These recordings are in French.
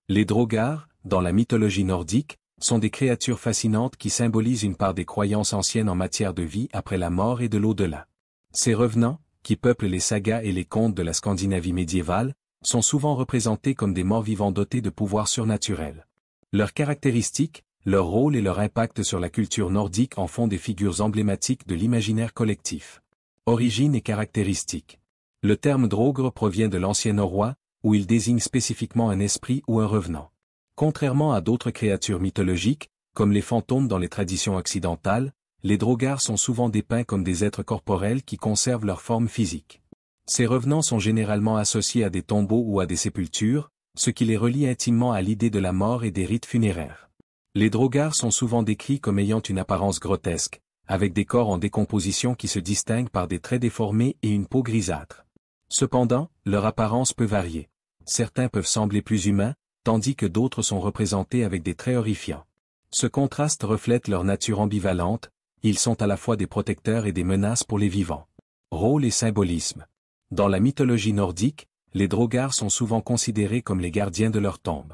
Les Draugar, dans la mythologie nordique, sont des créatures fascinantes qui symbolisent une part des croyances anciennes en matière de vie après la mort et de l'au-delà. Ces revenants, qui peuplent les sagas et les contes de la Scandinavie médiévale, sont souvent représentés comme des morts-vivants dotés de pouvoirs surnaturels. Leurs caractéristiques, leur rôle et leur impact sur la culture nordique en font des figures emblématiques de l'imaginaire collectif. Origine et caractéristiques. Le terme draugr provient de l'ancien norrois, où il désigne spécifiquement un esprit ou un revenant. Contrairement à d'autres créatures mythologiques, comme les fantômes dans les traditions occidentales, les Draugars sont souvent dépeints comme des êtres corporels qui conservent leur forme physique. Ces revenants sont généralement associés à des tombeaux ou à des sépultures, ce qui les relie intimement à l'idée de la mort et des rites funéraires. Les Draugars sont souvent décrits comme ayant une apparence grotesque, avec des corps en décomposition qui se distinguent par des traits déformés et une peau grisâtre. Cependant, leur apparence peut varier. Certains peuvent sembler plus humains, tandis que d'autres sont représentés avec des traits horrifiants. Ce contraste reflète leur nature ambivalente, ils sont à la fois des protecteurs et des menaces pour les vivants. Rôle et symbolisme. Dans la mythologie nordique, les Draugars sont souvent considérés comme les gardiens de leur tombe.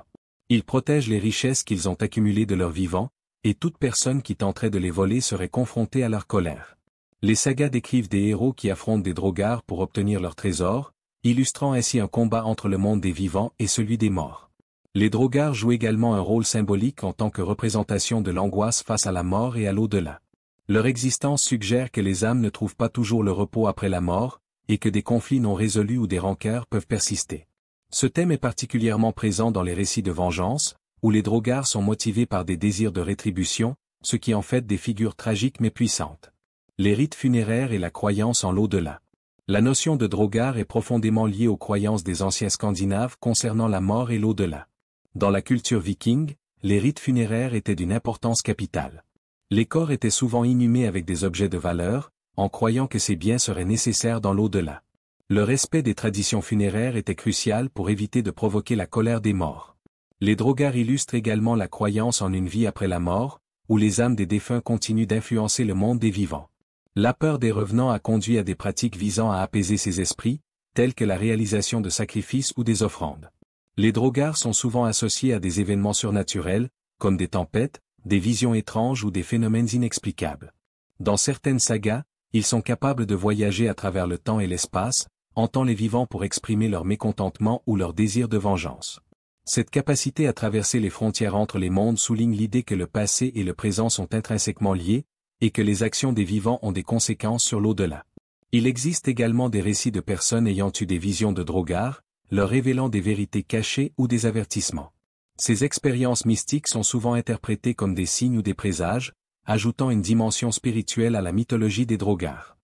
Ils protègent les richesses qu'ils ont accumulées de leur vivant, et toute personne qui tenterait de les voler serait confrontée à leur colère. Les sagas décrivent des héros qui affrontent des Draugars pour obtenir leurs trésors, illustrant ainsi un combat entre le monde des vivants et celui des morts. Les Draugars jouent également un rôle symbolique en tant que représentation de l'angoisse face à la mort et à l'au-delà. Leur existence suggère que les âmes ne trouvent pas toujours le repos après la mort, et que des conflits non résolus ou des rancœurs peuvent persister. Ce thème est particulièrement présent dans les récits de vengeance, où les Draugars sont motivés par des désirs de rétribution, ce qui en fait des figures tragiques mais puissantes. Les rites funéraires et la croyance en l'au-delà. La notion de Draugar est profondément liée aux croyances des anciens Scandinaves concernant la mort et l'au-delà. Dans la culture viking, les rites funéraires étaient d'une importance capitale. Les corps étaient souvent inhumés avec des objets de valeur, en croyant que ces biens seraient nécessaires dans l'au-delà. Le respect des traditions funéraires était crucial pour éviter de provoquer la colère des morts. Les Draugars illustrent également la croyance en une vie après la mort, où les âmes des défunts continuent d'influencer le monde des vivants. La peur des revenants a conduit à des pratiques visant à apaiser ces esprits, telles que la réalisation de sacrifices ou des offrandes. Les Draugars sont souvent associés à des événements surnaturels, comme des tempêtes, des visions étranges ou des phénomènes inexplicables. Dans certaines sagas, ils sont capables de voyager à travers le temps et l'espace, hantant les vivants pour exprimer leur mécontentement ou leur désir de vengeance. Cette capacité à traverser les frontières entre les mondes souligne l'idée que le passé et le présent sont intrinsèquement liés, et que les actions des vivants ont des conséquences sur l'au-delà. Il existe également des récits de personnes ayant eu des visions de Draugars, leur révélant des vérités cachées ou des avertissements. Ces expériences mystiques sont souvent interprétées comme des signes ou des présages, ajoutant une dimension spirituelle à la mythologie des Draugars.